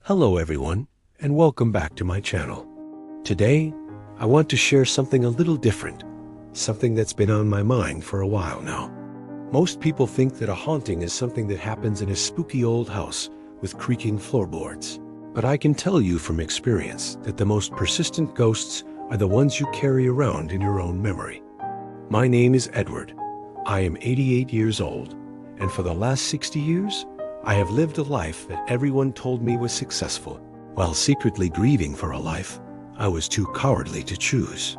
Hello everyone, and welcome back to my channel. Today, I want to share something a little different, something that's been on my mind for a while now. Most people think that a haunting is something that happens in a spooky old house with creaking floorboards. But I can tell you from experience that the most persistent ghosts are the ones you carry around in your own memory. My name is Edward. I am 88 years old, and for the last 60 years, I have lived a life that everyone told me was successful. While secretly grieving for a life I was too cowardly to choose.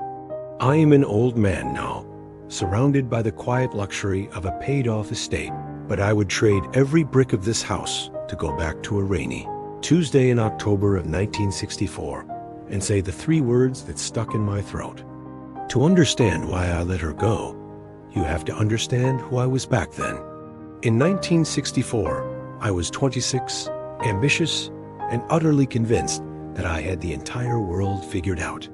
I am an old man now, surrounded by the quiet luxury of a paid-off estate, but I would trade every brick of this house to go back to a rainy Tuesday in October of 1964 and say the three words that stuck in my throat. To understand why I let her go, you have to understand who I was back then. In 1964, I was 26, ambitious, and utterly convinced that I had the entire world figured out.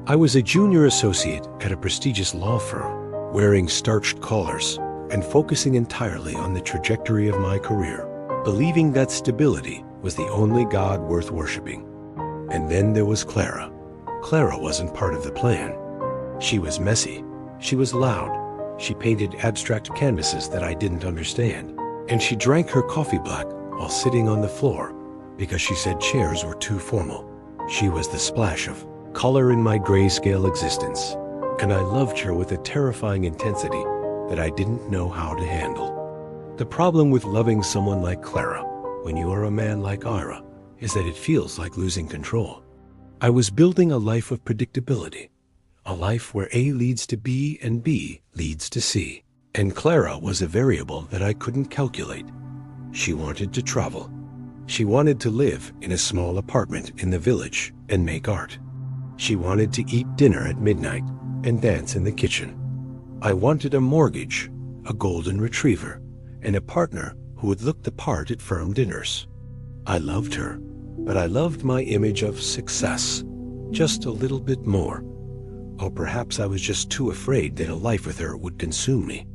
I was a junior associate at a prestigious law firm, wearing starched collars and focusing entirely on the trajectory of my career, believing that stability was the only God worth worshiping. And then there was Clara. Clara wasn't part of the plan. She was messy. She was loud. She painted abstract canvases that I didn't understand. And she drank her coffee black while sitting on the floor because she said chairs were too formal. She was the splash of color in my grayscale existence, and I loved her with a terrifying intensity that I didn't know how to handle. The problem with loving someone like Clara, when you are a man like Ira, is that it feels like losing control. I was building a life of predictability, a life where A leads to B and B leads to C. And Clara was a variable that I couldn't calculate. She wanted to travel. She wanted to live in a small apartment in the village and make art. She wanted to eat dinner at midnight and dance in the kitchen. I wanted a mortgage, a golden retriever, and a partner who would look the part at firm dinners. I loved her, but I loved my image of success just a little bit more. Or perhaps I was just too afraid that a life with her would consume me.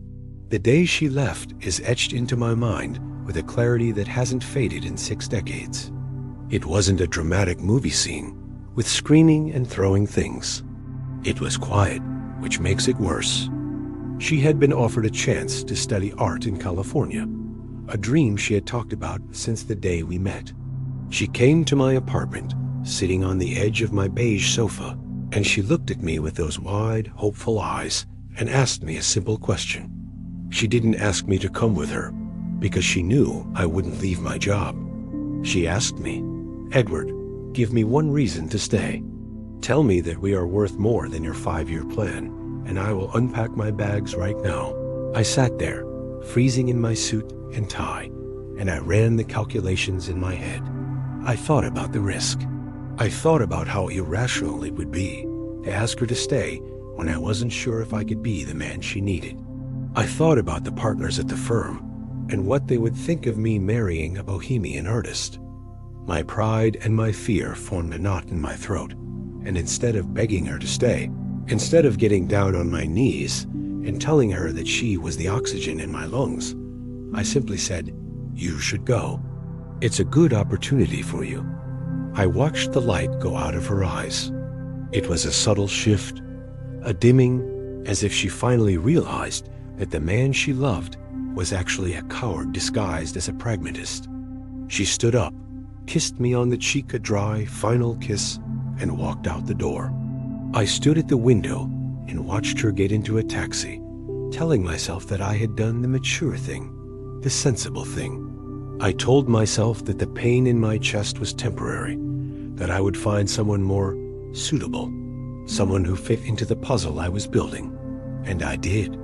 The day she left is etched into my mind with a clarity that hasn't faded in 6 decades. It wasn't a dramatic movie scene with screaming and throwing things. It was quiet, which makes it worse. She had been offered a chance to study art in California, a dream she had talked about since the day we met. She came to my apartment, sitting on the edge of my beige sofa, and she looked at me with those wide, hopeful eyes and asked me a simple question. She didn't ask me to come with her because she knew I wouldn't leave my job. She asked me, "Edward, give me one reason to stay. Tell me that we are worth more than your 5-year plan, and I will unpack my bags right now." I sat there, freezing in my suit and tie, and I ran the calculations in my head. I thought about the risk. I thought about how irrational it would be to ask her to stay when I wasn't sure if I could be the man she needed. I thought about the partners at the firm and what they would think of me marrying a bohemian artist. My pride and my fear formed a knot in my throat, and instead of begging her to stay, instead of getting down on my knees and telling her that she was the oxygen in my lungs, I simply said, "You should go. It's a good opportunity for you." I watched the light go out of her eyes. It was a subtle shift, a dimming, as if she finally realized that the man she loved was actually a coward disguised as a pragmatist. She stood up, kissed me on the cheek a dry, final kiss, and walked out the door. I stood at the window and watched her get into a taxi, telling myself that I had done the mature thing, the sensible thing. I told myself that the pain in my chest was temporary, that I would find someone more suitable, someone who fit into the puzzle I was building. And I did.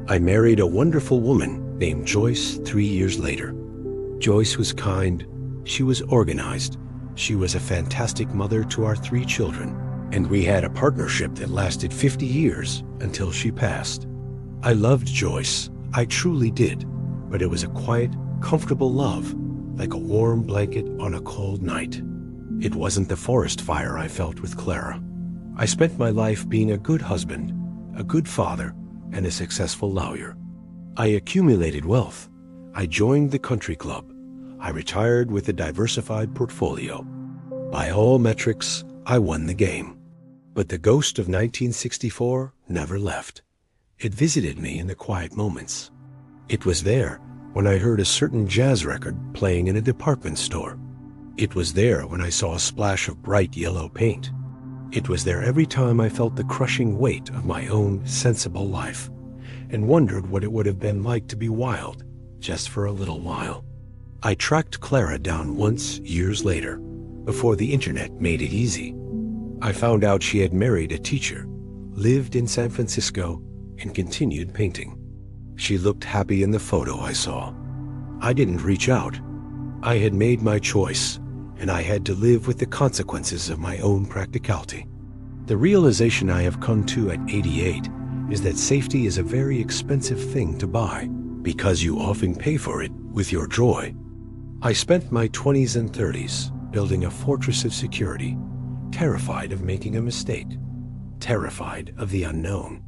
I married a wonderful woman named Joyce 3 years later. Joyce was kind, she was organized, she was a fantastic mother to our 3 children, and we had a partnership that lasted 50 years until she passed. I loved Joyce, I truly did, but it was a quiet, comfortable love, like a warm blanket on a cold night. It wasn't the forest fire I felt with Clara. I spent my life being a good husband, a good father, and a successful lawyer. I accumulated wealth. I joined the country club. I retired with a diversified portfolio. By all metrics, I won the game. But the ghost of 1964 never left. It visited me in the quiet moments. It was there when I heard a certain jazz record playing in a department store. It was there when I saw a splash of bright yellow paint. It was there every time I felt the crushing weight of my own sensible life and wondered what it would have been like to be wild just for a little while. I tracked Clara down once years later, before the internet made it easy. I found out she had married a teacher, lived in San Francisco, and continued painting. She looked happy in the photo I saw. I didn't reach out. I had made my choice, and I had to live with the consequences of my own practicality. The realization I have come to at 88 is that safety is a very expensive thing to buy, because you often pay for it with your joy. I spent my 20s and 30s building a fortress of security, terrified of making a mistake, terrified of the unknown.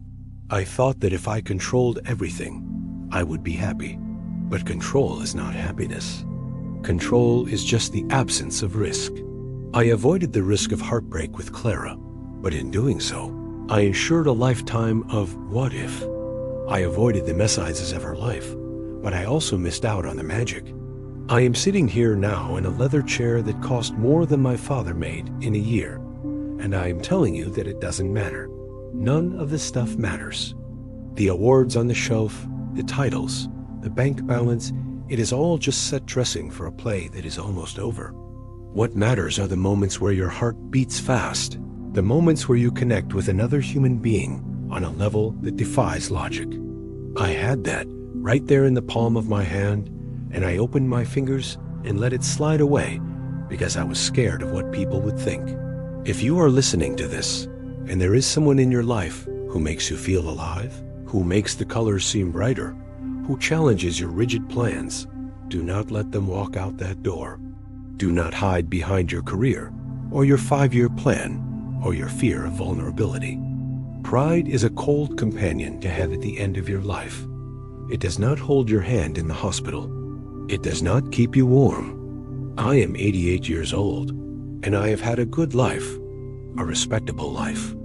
I thought that if I controlled everything, I would be happy. But control is not happiness. Control is just the absence of risk. I avoided the risk of heartbreak with Clara, but in doing so, I ensured a lifetime of what if. I avoided the messes of her life, but I also missed out on the magic. I am sitting here now in a leather chair that cost more than my father made in a year, and I am telling you that it doesn't matter. None of the stuff matters. The awards on the shelf, the titles, the bank balance, it is all just set dressing for a play that is almost over. What matters are the moments where your heart beats fast, the moments where you connect with another human being on a level that defies logic. I had that right there in the palm of my hand, and I opened my fingers and let it slide away because I was scared of what people would think. If you are listening to this, and there is someone in your life who makes you feel alive, who makes the colors seem brighter, who challenges your rigid plans, do not let them walk out that door. Do not hide behind your career, or your 5-year plan, or your fear of vulnerability. Pride is a cold companion to have at the end of your life. It does not hold your hand in the hospital. It does not keep you warm. I am 88 years old, and I have had a good life, a respectable life.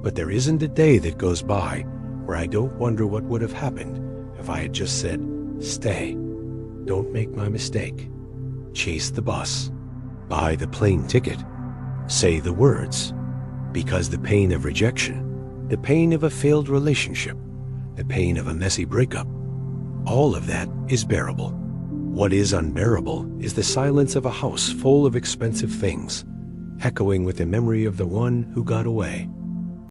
But there isn't a day that goes by where I don't wonder what would have happened if I had just said, stay, don't make my mistake, chase the bus, buy the plane ticket, say the words, because the pain of rejection, the pain of a failed relationship, the pain of a messy breakup, all of that is bearable. What is unbearable is the silence of a house full of expensive things, echoing with the memory of the one who got away.